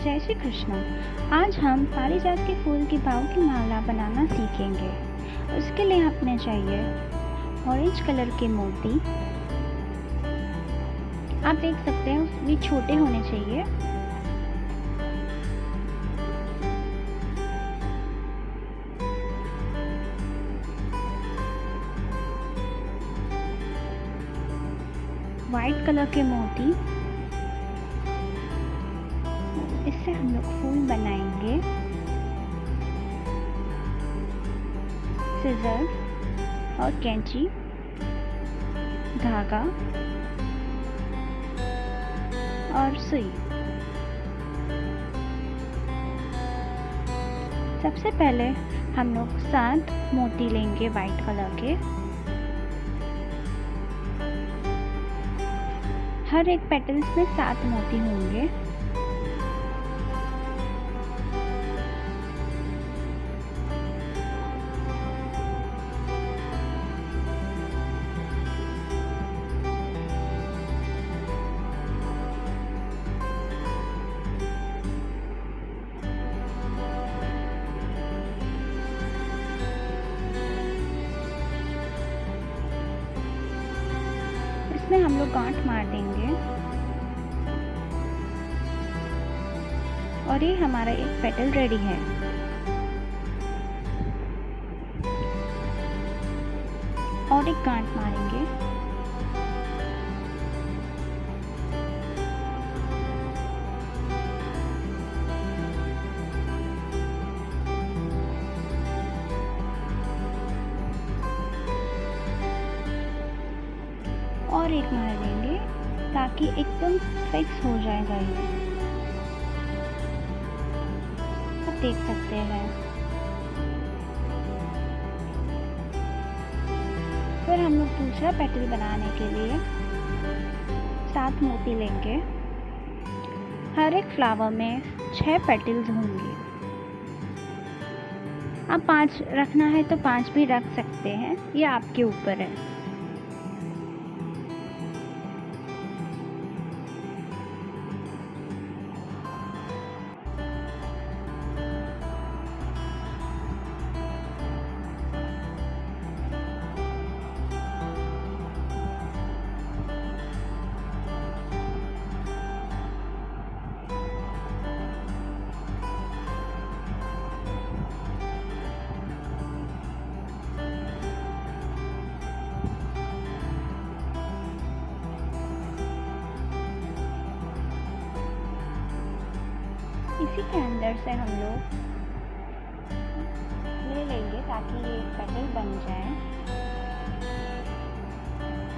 जय श्री कृष्ण। आज हम पारिजात के फूल की भाव की माला बनाना सीखेंगे। उसके लिए हमें चाहिए ऑरेंज कलर के मोती। आप देख सकते हैं ये छोटे होने चाहिए। वाइट कलर के मोती, इससे हम लोग फूल बनाएंगे। सिजर और कैंची, धागा और सुई। सबसे पहले हम लोग 7 मोती लेंगे वाइट कलर के। हर एक पेटल्स में 7 मोती होंगे। इसमें हम लोग गांठ मार देंगे और ये हमारा एक पेटल रेडी है। और एक गांठ मारेंगे। और एक मार देंगे ताकि एकदम फिक्स हो जाएगा ये। आप देख सकते हैं। फिर हम लोग दूसरा पेटल बनाने के लिए 7 मोती लेंगे। हर एक फ्लावर में 6 पेटल्स होंगे। आप 5 रखना है तो 5 भी रख सकते हैं, ये आपके ऊपर है। इसी के अंदर से हम लोग ले लेंगे ताकि ये पेटल बन जाए।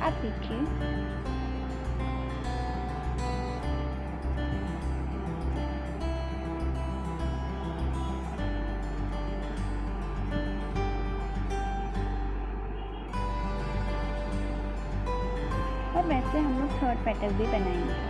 आप देखिए, और वैसे हम लोग 3rd पेटल भी बनाएंगे।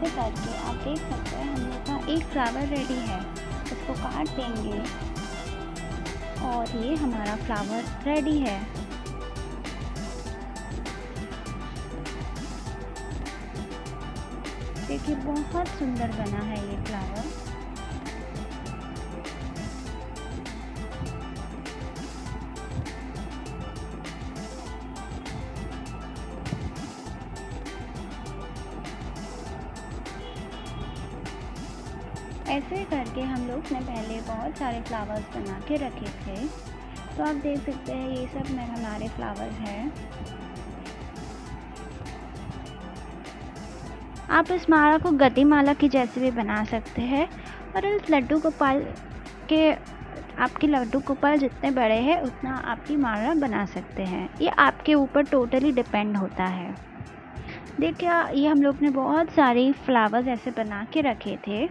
ऐसे करके आप देख सकते हैं हम लोग का एक फ्लावर रेडी है। इसको काट देंगे और ये हमारा फ्लावर रेडी है। देखिए बहुत सुंदर बना है ये फ्लावर। ऐसे करके हम लोग ने पहले बहुत सारे फ्लावर्स बना के रखे थे। तो आप देख सकते हैं ये सब में हमारे फ्लावर्स हैं। आप इस माला को गति माला की जैसे भी बना सकते हैं और इस लड्डू गोपाल के आपके लड्डू गोपाल जितने बड़े हैं उतना आपकी माला बना सकते हैं। ये आपके ऊपर टोटली डिपेंड होता है। देखिए ये हम लोग ने बहुत सारे फ्लावर्स ऐसे बना के रखे थे।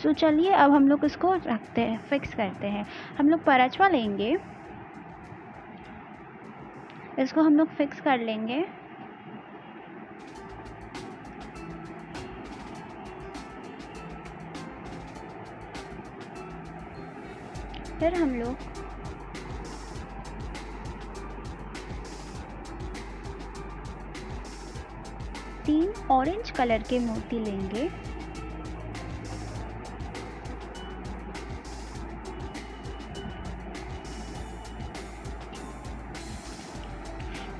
सो चलिए अब हम लोग इसको रखते हैं, फिक्स करते हैं। हम लोग परचवा लेंगे, इसको हम लोग फिक्स कर लेंगे। फिर हम लोग तीन ऑरेंज कलर के मोती लेंगे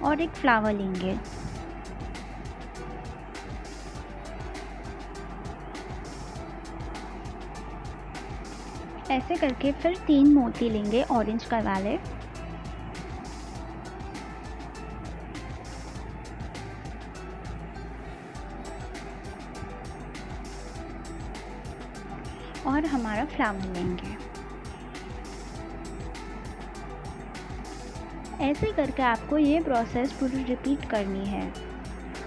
और एक फ्लावर लेंगे। ऐसे करके फिर तीन मोती लेंगे ऑरेंज कलर वाले। और हमारा फ्लावर लेंगे। ऐसे करके आपको ये प्रोसेस पूरी रिपीट करनी है।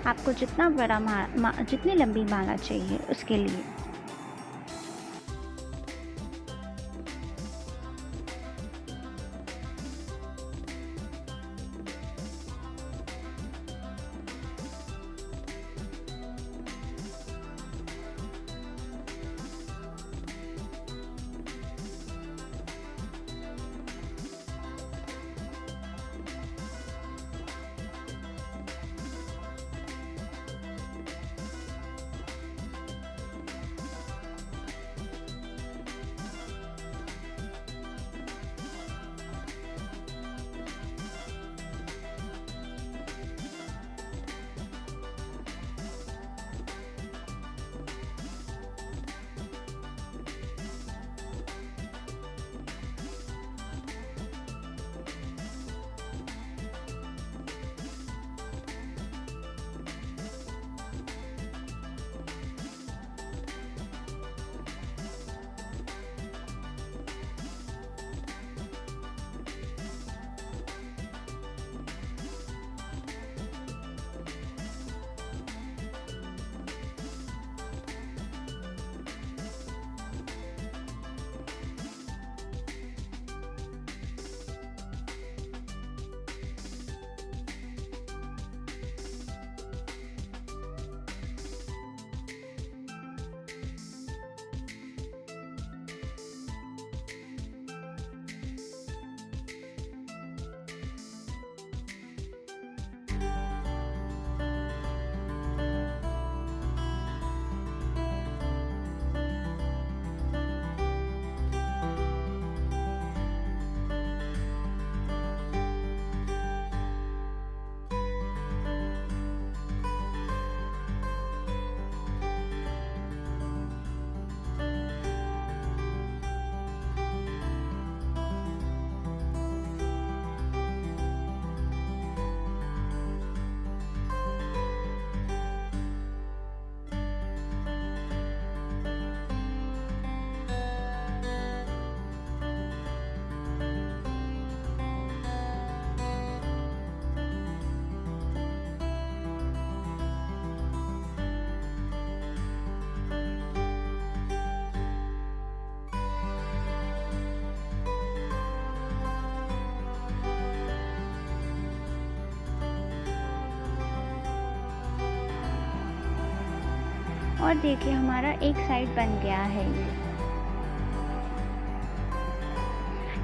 आपको जितना बड़ा जितनी लंबी माला चाहिए उसके लिए। और देखिए हमारा एक साइड बन गया है ये।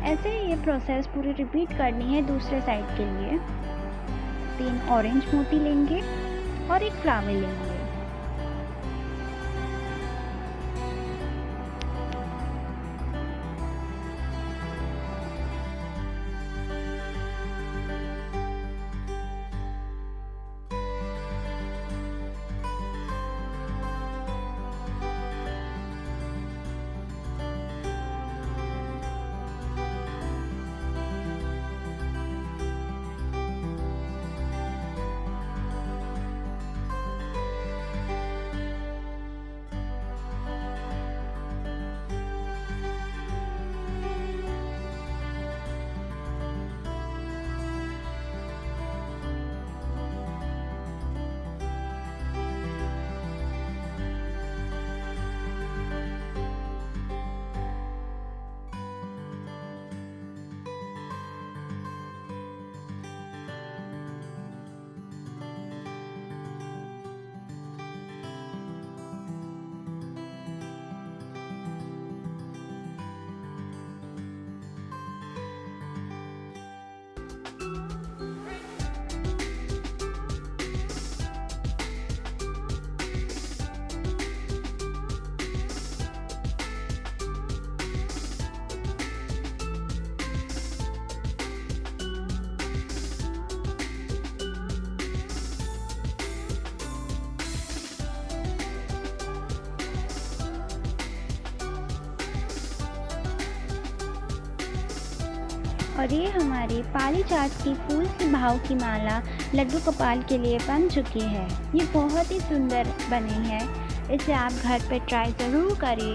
ऐसे ही ये प्रोसेस पूरी रिपीट करनी है दूसरे साइड के लिए। 3 ऑरेंज मोती लेंगे और एक फ्लावर लेंगे। और ये हमारी पारिजात की फूल की भाव की माला लड्डू गोपाल के लिए बन चुकी है। ये बहुत ही सुंदर बनी है। इसे आप घर पे ट्राई ज़रूर करिए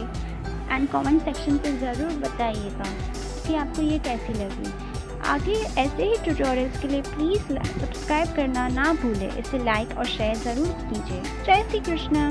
एंड कमेंट सेक्शन पे ज़रूर बताइएगा कि आपको ये कैसी लगी। आगे ऐसे ही ट्यूटोरियल्स के लिए प्लीज़ सब्सक्राइब करना ना भूलें। इसे लाइक और शेयर ज़रूर कीजिए। जय श्री कृष्णा।